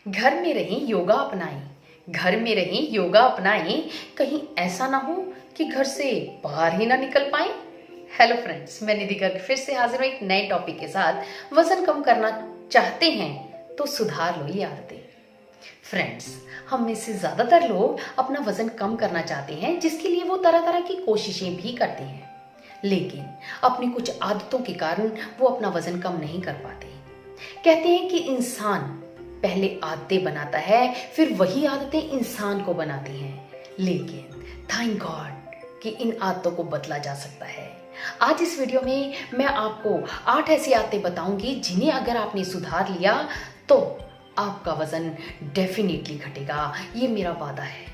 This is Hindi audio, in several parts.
घर में रहें योगा अपनाएं, घर में रहें योगा अपनाएं, कहीं ऐसा ना हो कि घर से बाहर ही ना निकल पाएं। हेलो फ्रेंड्स, मैं निधि गर्ग फिर से हाजिर हूं एक नए टॉपिक के साथ। वजन कम करना चाहते हैं तो सुधार लो ये आदतें। फ्रेंड्स, हम में से ज्यादातर लोग अपना वजन कम करना चाहते हैं, जिसके लिए वो तरह तरह की कोशिशें भी करते हैं, लेकिन अपनी कुछ आदतों के कारण वो अपना वजन कम नहीं कर पाते। कहते हैं कि इंसान पहले आदतें बनाता है, फिर वही आदतें इंसान को बनाती हैं। लेकिन थैंक गॉड कि इन आदतों को बदला जा सकता है। आज इस वीडियो में मैं आपको 8 ऐसी आदतें बताऊंगी जिन्हें अगर आपने सुधार लिया तो आपका वजन डेफिनेटली घटेगा, ये मेरा वादा है।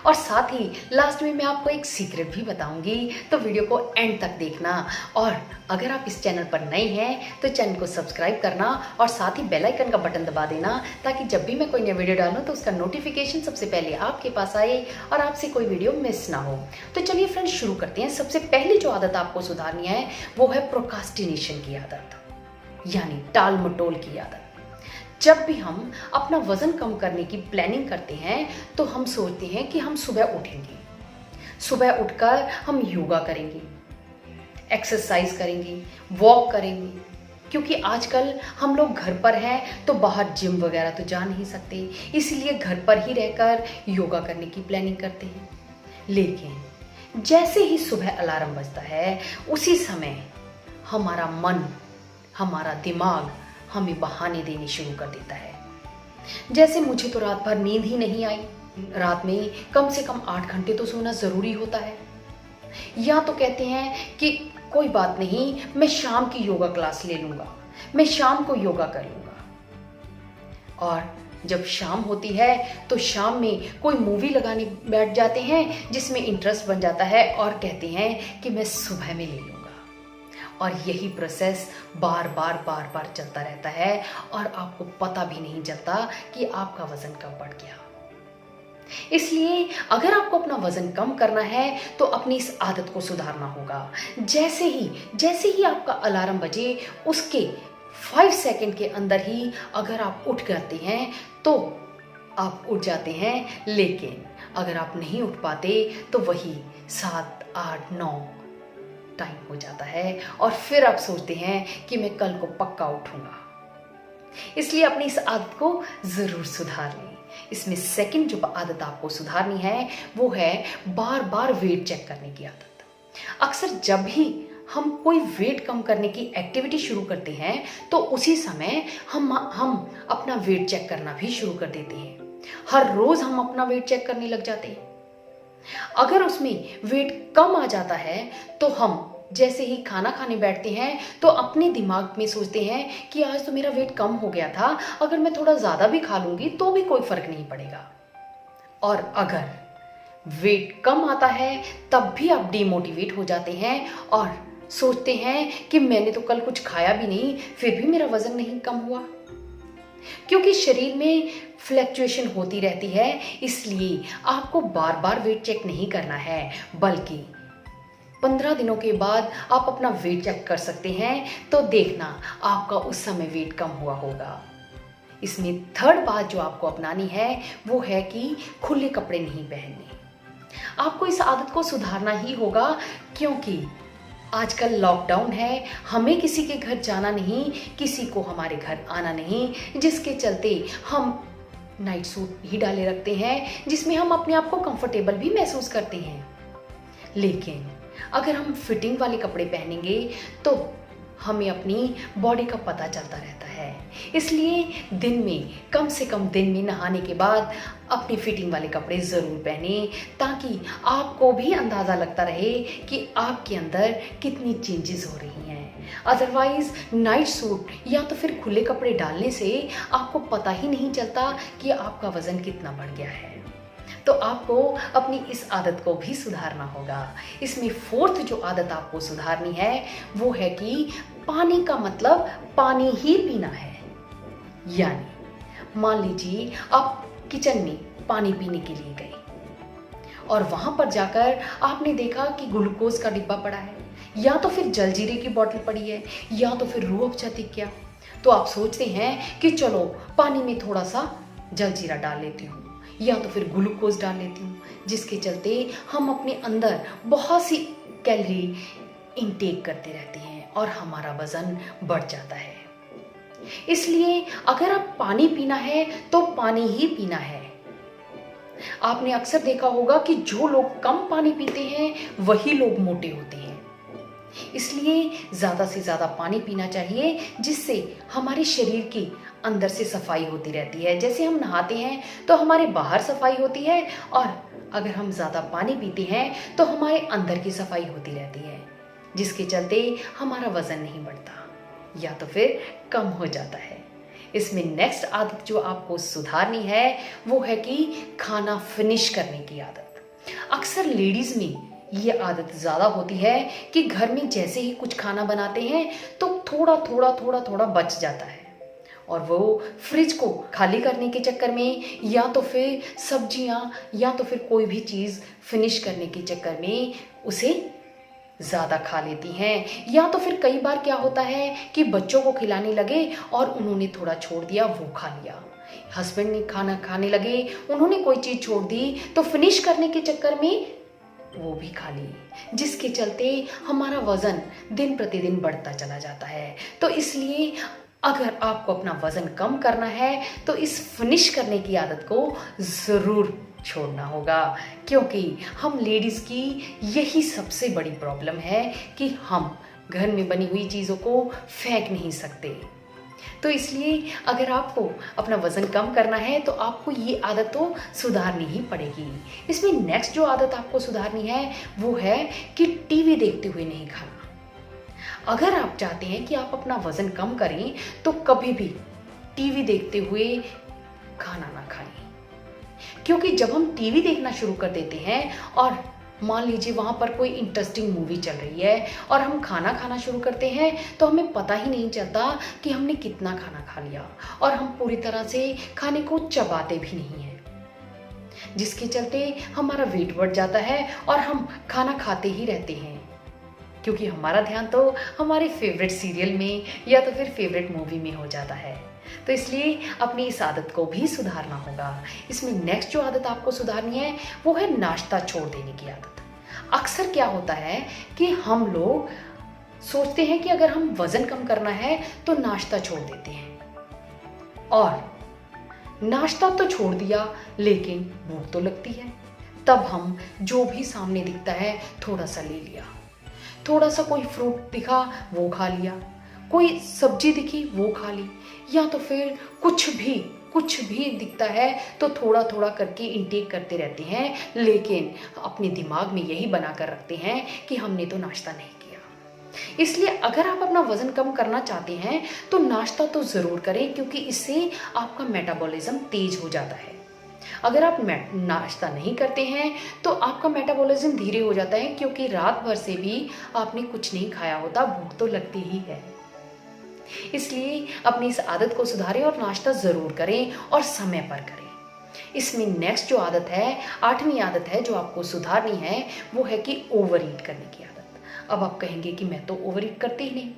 और साथ ही लास्ट में मैं आपको एक सीक्रेट भी बताऊंगी, तो वीडियो को एंड तक देखना। और अगर आप इस चैनल पर नए हैं तो चैनल को सब्सक्राइब करना और साथ ही बेल आइकन का बटन दबा देना, ताकि जब भी मैं कोई नया वीडियो डालूं तो उसका नोटिफिकेशन सबसे पहले आपके पास आए और आपसे कोई वीडियो मिस ना हो। तो चलिए फ्रेंड्स, शुरू करते हैं। सबसे पहली जो आदत आपको सुधारनी है वो है प्रोक्रास्टिनेशन की आदत, यानी टाल मटोल की आदत। जब भी हम अपना वजन कम करने की प्लानिंग करते हैं तो हम सोचते हैं कि हम सुबह उठेंगे, सुबह उठकर हम योगा करेंगे, एक्सरसाइज करेंगे, वॉक करेंगे। क्योंकि आजकल हम लोग घर पर हैं तो बाहर जिम वगैरह तो जा नहीं सकते, इसलिए घर पर ही रहकर योगा करने की प्लानिंग करते हैं। लेकिन जैसे ही सुबह अलार्म बजता है, उसी समय हमारा मन, हमारा दिमाग हमें बहाने देने शुरू कर देता है। जैसे मुझे तो रात भर नींद ही नहीं आई, रात में कम से कम 8 घंटे तो सोना जरूरी होता है। या तो कहते हैं कि कोई बात नहीं, मैं शाम की योगा क्लास ले लूंगा, मैं शाम को योगा कर लूंगा। और जब शाम होती है तो शाम में कोई मूवी लगाने बैठ जाते हैं जिसमें इंटरेस्ट बन जाता है और कहते हैं कि मैं सुबह में ले लूंगा। और यही प्रोसेस बार बार चलता रहता है और आपको पता भी नहीं चलता कि आपका वजन कब बढ़ गया। इसलिए अगर आपको अपना वजन कम करना है तो अपनी इस आदत को सुधारना होगा। जैसे ही आपका अलार्म बजे, उसके 5 सेकंड के अंदर ही अगर आप उठ जाते हैं तो आप उठ जाते हैं, लेकिन अगर आप नहीं उठ पाते तो वही 7, 8, 9 टाइम हो जाता है और फिर आप सोचते हैं कि मैं कल को पक्का उठूंगा। इसलिए अपनी इस आदत को जरूर सुधार लें। इसमें सेकंड जो आदत आपको सुधारनी है वो है बार बार वेट चेक करने की आदत। अक्सर जब भी हम कोई वेट कम करने की एक्टिविटी शुरू करते हैं तो उसी समय हम अपना वेट चेक करना भी शुरू कर देते हैं। हर रोज हम अपना वेट चेक करने लग जाते हैं। अगर उसमें वेट कम आ जाता है तो हम जैसे ही खाना खाने बैठते हैं तो अपने दिमाग में सोचते हैं कि आज तो मेरा वेट कम हो गया था, अगर मैं थोड़ा ज्यादा भी खा लूंगी तो भी कोई फर्क नहीं पड़ेगा। और अगर वेट कम आता है तब भी आप डिमोटिवेट हो जाते हैं और सोचते हैं कि मैंने तो कल कुछ खाया भी नहीं, फिर भी मेरा वजन नहीं कम हुआ। क्योंकि शरीर में फ्लक्चुएशन होती रहती है, इसलिए आपको बार बार वेट चेक नहीं करना है, बल्कि 15 दिनों के बाद आप अपना वेट चेक कर सकते हैं। तो देखना आपका उस समय वेट कम हुआ होगा। इसमें थर्ड बात जो आपको अपनानी है वो है कि खुले कपड़े नहीं पहनने। आपको इस आदत को सुधारना ही होगा, क्योंकि आजकल लॉकडाउन है, हमें किसी के घर जाना नहीं, किसी को हमारे घर आना नहीं, जिसके चलते हम नाइट सूट ही डाले रखते हैं, जिसमें हम अपने आप को कंफर्टेबल भी महसूस करते हैं। लेकिन अगर हम फिटिंग वाले कपड़े पहनेंगे तो हमें अपनी बॉडी का पता चलता रहता है। इसलिए दिन में कम से कम दिन में नहाने के बाद अपने फिटिंग वाले कपड़े ज़रूर पहने, ताकि आपको भी अंदाज़ा लगता रहे कि आपके अंदर कितनी चेंजेस हो रही हैं। अदरवाइज़ नाइट सूट या तो फिर खुले कपड़े डालने से आपको पता ही नहीं चलता कि आपका वज़न कितना बढ़ गया है। तो आपको अपनी इस आदत को भी सुधारना होगा। इसमें फोर्थ जो आदत आपको सुधारनी है वो है कि पानी का मतलब पानी ही पीना है। यानी मान लीजिए आप किचन में पानी पीने के लिए गए और वहां पर जाकर आपने देखा कि ग्लूकोज का डिब्बा पड़ा है, या तो फिर जलजीरे की बोतल पड़ी है, या तो फिर रूह अफ़ज़ा दिख गया। तो आप सोचते हैं कि चलो पानी में थोड़ा सा जलजीरा डाल लेती हूँ या तो फिर ग्लूकोज डाल लेती हूँ, जिसके चलते हम अपने अंदर बहुत सी कैलोरी इनटेक करते रहते हैं और हमारा वजन बढ़ जाता है। इसलिए अगर आप पानी पीना है तो पानी ही पीना है। आपने अक्सर देखा होगा कि जो लोग कम पानी पीते हैं वही लोग मोटे होते हैं। इसलिए ज़्यादा से ज़्यादा पानी पीना चाहिए, जिससे हमारे शरीर की अंदर से सफाई होती रहती है। जैसे हम नहाते हैं तो हमारे बाहर सफाई होती है, और अगर हम ज़्यादा पानी पीते हैं तो हमारे अंदर की सफाई होती रहती है, जिसके चलते हमारा वज़न नहीं बढ़ता या तो फिर कम हो जाता है। इसमें नेक्स्ट आदत जो आपको सुधारनी है वो है कि खाना फिनिश करने की आदत। अक्सर लेडीज़ में ये आदत ज़्यादा होती है कि घर में जैसे ही कुछ खाना बनाते हैं तो थोड़ा थोड़ा बच जाता है, और वो फ्रिज को खाली करने के चक्कर में या तो फिर सब्जियां या तो फिर कोई भी चीज़ फिनिश करने के चक्कर में उसे ज़्यादा खा लेती हैं। या तो फिर कई बार क्या होता है कि बच्चों को खिलाने लगे और उन्होंने थोड़ा छोड़ दिया, वो खा लिया। हस्बैंड ने खाना खाने लगे, उन्होंने कोई चीज़ छोड़ दी तो फिनिश करने के चक्कर में वो भी खा ली, जिसके चलते हमारा वज़न दिन प्रतिदिन बढ़ता चला जाता है। तो इसलिए अगर आपको अपना वज़न कम करना है तो इस फिनिश करने की आदत को ज़रूर छोड़ना होगा, क्योंकि हम लेडीज़ की यही सबसे बड़ी प्रॉब्लम है कि हम घर में बनी हुई चीज़ों को फेंक नहीं सकते। तो इसलिए अगर आपको अपना वज़न कम करना है तो आपको ये आदत तो सुधारनी ही पड़ेगी। इसमें नेक्स्ट जो आदत आपको सुधारनी है वो है कि टीवी देखते हुए नहीं खाना। अगर आप चाहते हैं कि आप अपना वज़न कम करें तो कभी भी टीवी देखते हुए खाना ना खाएं, क्योंकि जब हम टीवी देखना शुरू कर देते हैं और मान लीजिए वहाँ पर कोई इंटरेस्टिंग मूवी चल रही है और हम खाना खाना शुरू करते हैं तो हमें पता ही नहीं चलता कि हमने कितना खाना खा लिया, और हम पूरी तरह से खाने को चबाते भी नहीं हैं, जिसके चलते हमारा वेट बढ़ जाता है और हम खाना खाते ही रहते हैं, क्योंकि हमारा ध्यान तो हमारे फेवरेट सीरियल में या तो फिर फेवरेट मूवी में हो जाता है। तो इसलिए अपनी इस आदत को भी सुधारना होगा। इसमें नेक्स्ट जो आदत आपको सुधारनी है वो है नाश्ता छोड़ देने की आदत। अक्सर क्या होता है कि हम लोग सोचते हैं कि अगर हम वज़न कम करना है तो नाश्ता छोड़ देते हैं, और नाश्ता तो छोड़ दिया लेकिन भूख तो लगती है। तब हम जो भी सामने दिखता है थोड़ा सा ले लिया, थोड़ा सा कोई फ्रूट दिखा वो खा लिया, कोई सब्जी दिखी वो खा ली, या तो फिर कुछ भी दिखता है तो थोड़ा थोड़ा करके इंटेक करते रहते हैं, लेकिन अपने दिमाग में यही बना कर रखते हैं कि हमने तो नाश्ता नहीं किया। इसलिए अगर आप अपना वज़न कम करना चाहते हैं तो नाश्ता तो ज़रूर करें, क्योंकि इससे आपका मेटाबॉलिज्म तेज हो जाता है। अगर आप नाश्ता नहीं करते हैं तो आपका मेटाबॉलिज्म धीरे हो जाता है, क्योंकि रात भर से भी आपने कुछ नहीं खाया होता, भूख तो लगती ही है। इसलिए अपनी इस आदत को सुधारें और नाश्ता ज़रूर करें और समय पर करें। इसमें नेक्स्ट जो आदत है, 8वीं आदत है जो आपको सुधारनी है, वो है कि ओवर ईट करने की आदत। अब आप कहेंगे कि मैं तो ओवर ईट करते ही नहीं।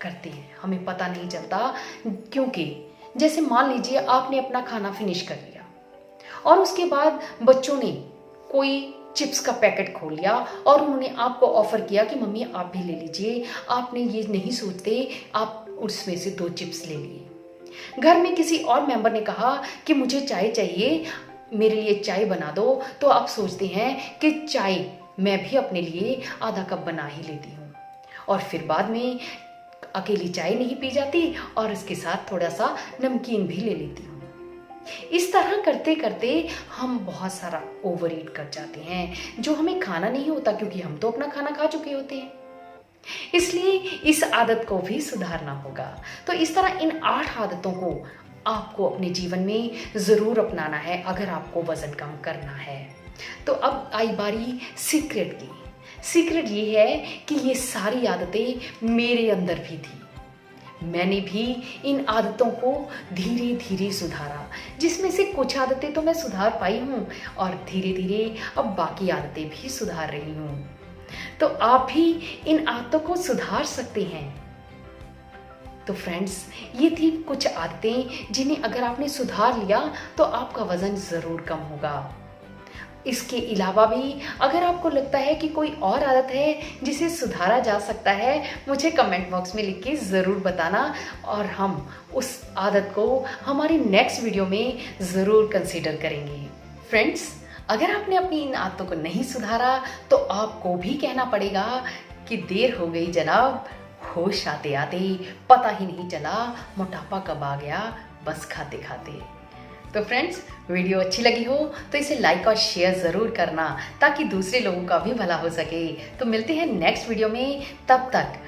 करते हैं, हमें पता नहीं चलता, क्योंकि जैसे मान लीजिए आपने अपना खाना फिनिश कर लिया और उसके बाद बच्चों ने कोई चिप्स का पैकेट खोल लिया और उन्होंने आपको ऑफर किया कि मम्मी आप भी ले लीजिए। आपने ये नहीं सोचते, आप उसमें से 2 चिप्स ले लिए। घर में किसी और मेंबर ने कहा कि मुझे चाय चाहिए, मेरे लिए चाय बना दो, तो आप सोचते हैं कि चाय मैं भी अपने लिए आधा कप बना ही लेती हूँ, और फिर बाद में अकेली चाय नहीं पी जाती और इसके साथ थोड़ा सा नमकीन भी ले लेती हूँ। इस तरह करते करते हम बहुत सारा ओवर ईट कर जाते हैं, जो हमें खाना नहीं होता, क्योंकि हम तो अपना खाना खा चुके होते हैं। इसलिए इस आदत को भी सुधारना होगा। तो इस तरह इन 8 आदतों को आपको अपने जीवन में ज़रूर अपनाना है अगर आपको वज़न कम करना है। तो अब आई बारी सीक्रेट की। सीक्रेट ये है कि ये सारी आदतें मेरे अंदर भी थी। मैंने भी इन आदतों को धीरे धीरे सुधारा, जिसमें से कुछ आदतें तो मैं सुधार पाई हूँ और धीरे धीरे अब बाकी आदतें भी सुधार रही हूँ। तो आप भी इन आदतों को सुधार सकते हैं। तो फ्रेंड्स, ये थी कुछ आदतें जिन्हें अगर आपने सुधार लिया तो आपका वज़न ज़रूर कम होगा। इसके अलावा भी अगर आपको लगता है कि कोई और आदत है जिसे सुधारा जा सकता है, मुझे कमेंट बॉक्स में लिख के ज़रूर बताना और हम उस आदत को हमारी नेक्स्ट वीडियो में ज़रूर कंसीडर करेंगे। फ्रेंड्स, अगर आपने अपनी इन आदतों को नहीं सुधारा तो आपको भी कहना पड़ेगा कि देर हो गई जनाब, होश आते आते पता ही नहीं चला मोटापा कब आ गया बस खाते खाते। तो फ्रेंड्स, वीडियो अच्छी लगी हो तो इसे लाइक और शेयर ज़रूर करना ताकि दूसरे लोगों का भी भला हो सके। तो मिलते हैं नेक्स्ट वीडियो में, तब तक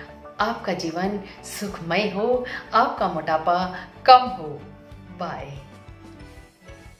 आपका जीवन सुखमय हो, आपका मोटापा कम हो। बाय।